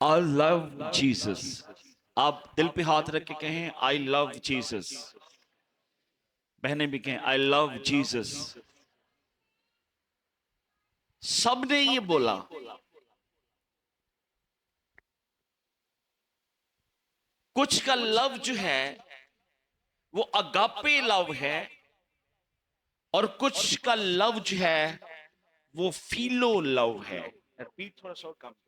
I love Jesus. आप दिल पे हाथ रख के कहें आई लव जीसस। बहनें भी कहें आई लव जीसस। सबने ये बोला। कुछ का लव जो है वो अगापे लव है, और कुछ का लव जो है वो फीलो लव है। रिपीट थोड़ा सा और काम करेंगे।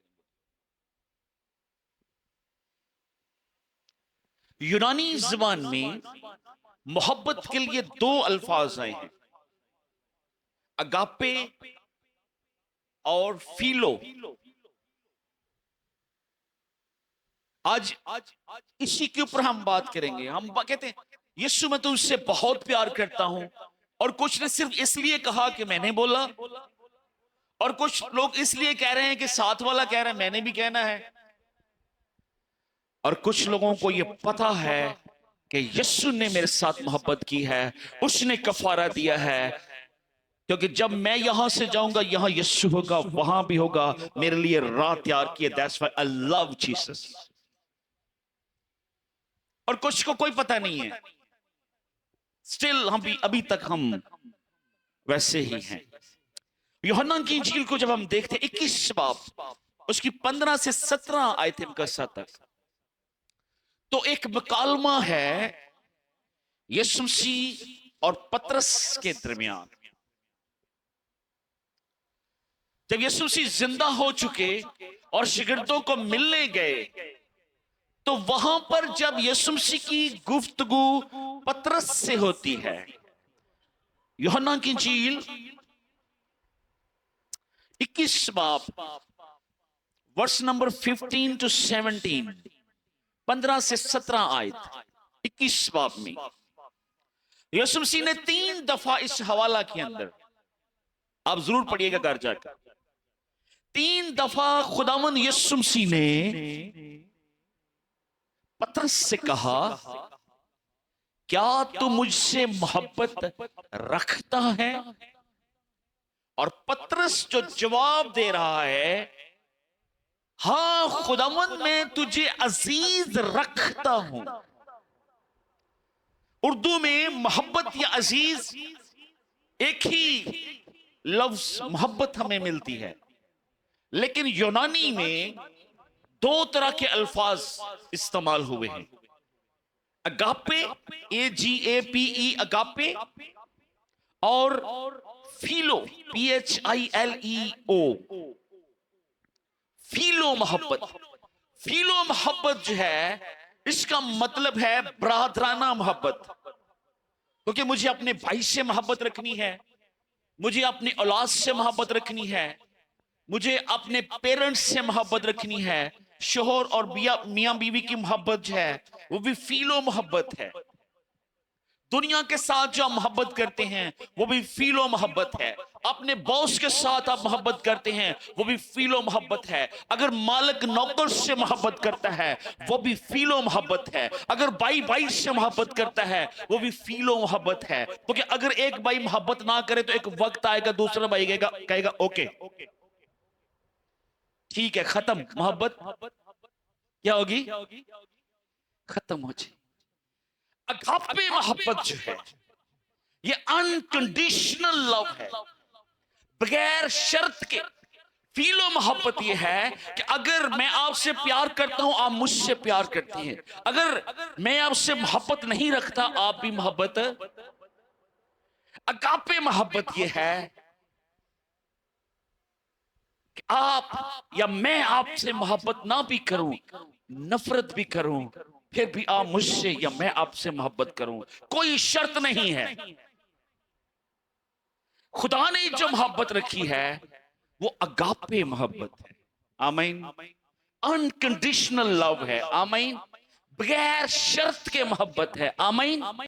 यूनानी ज़बान में मोहब्बत के लिए दो अल्फाज आए हैं, अगापे और फीलो। आज इसी के ऊपर हम बात करेंगे। हम कहते हैं यीशु मैं तुझसे बहुत प्यार करता हूं, और कुछ ने सिर्फ इसलिए कहा कि मैंने बोला, और कुछ लोग इसलिए कह रहे हैं कि साथ वाला कह रहा है मैंने भी कहना है, और कुछ लोगों को यह पता है कि यीशु ने मेरे साथ मोहब्बत की है, उसने कफारा दिया है, क्योंकि जब मैं यहां से जाऊंगा यहां यीशु होगा, वहां भी होगा, मेरे लिए राह तैयार की है। That's why I love Jesus. और कुछ को कोई पता नहीं है, स्टिल हम भी अभी तक हम वैसे ही हैं। यूहन्ना की इंजील को जब हम देखते 21 बाब उसकी 15 से 17 आयत मुकद्दसा तक, तो एक मुकालमा है यीशु मसीह और पतरस के दरमियान। जब यीशु मसीह जिंदा हो चुके और शिगिर्दों को मिलने गए, तो वहां पर जब यीशु मसीह की गुफ्तगू पतरस से होती है, यूहन्ना की इंजील 21 बाब वर्स नंबर 15 टू 17, 15 से 17 आयत 21 बाब में यीशु मसीह ने 3 दफा इस हवाला के अंदर, आप जरूर पढ़िएगा घर जाकर, 3 दफा खुदावंद यीशु मसीह ने पतरस से कहा क्या तू मुझसे मोहब्बत रखता है? और पतरस जो जवाब दे रहा है, हां खुदावंद मैं तुझे अजीज रखता हूं। उर्दू में मोहब्बत या अजीज एक ही लफ्ज मोहब्बत हमें मिलती है, लेकिन यूनानी में 2 तरह के अल्फाज इस्तेमाल हुए हैं, अगापे AGAPE अगापे, और फीलो PHILEO फीलो मोहब्बत। फीलो मोहब्बत जो है इसका मतलब है ब्रादराना मोहब्बत, क्योंकि मुझे अपने भाई से मोहब्बत रखनी है, मुझे अपनी औलाद से मोहब्बत रखनी है, मुझे अपने पेरेंट्स से मोहब्बत रखनी है। शोहर और मियां बीवी की मोहब्बत जो है वो भी फीलो मोहब्बत है। दुनिया के साथ जो आप मोहब्बत करते हैं वो भी फीलो मोहब्बत है। अपने बॉस के साथ आप मोहब्बत करते हैं वो भी फीलो मोहब्बत है। अगर मालिक नौकर से मोहब्बत करता है वो भी फीलो मोहब्बत है। अगर भाई भाई से मोहब्बत करता है वो भी फीलो मोहब्बत है, क्योंकि अगर एक भाई मोहब्बत ना करे तो एक वक्त आएगा दूसरा भाई कहेगा ओके ठीक है, खत्म मोहब्बत, क्या होगी, खत्म हो जाए। अगापे मोहब्बत जो है ये अनकंडीशनल लव है, बगैर शर्त के। फीलो मोहब्बत ये है कि अगर मैं आपसे प्यार करता हूं आप मुझसे प्यार करती हैं, अगर मैं आपसे मोहब्बत नहीं रखता आप भी मोहब्बत। अगापे मोहब्बत ये है कि आप या मैं आपसे मोहब्बत ना भी करूं, नफरत भी करूं, फिर भी आप मुझसे या मैं आपसे मोहब्बत करूं, कोई शर्त नहीं है। खुदा ने जो मोहब्बत रखी है वो अगापे मोहब्बत है। आमीन। अनकंडीशनल लव है। आमीन। बगैर शर्त के मोहब्बत है। आमीन।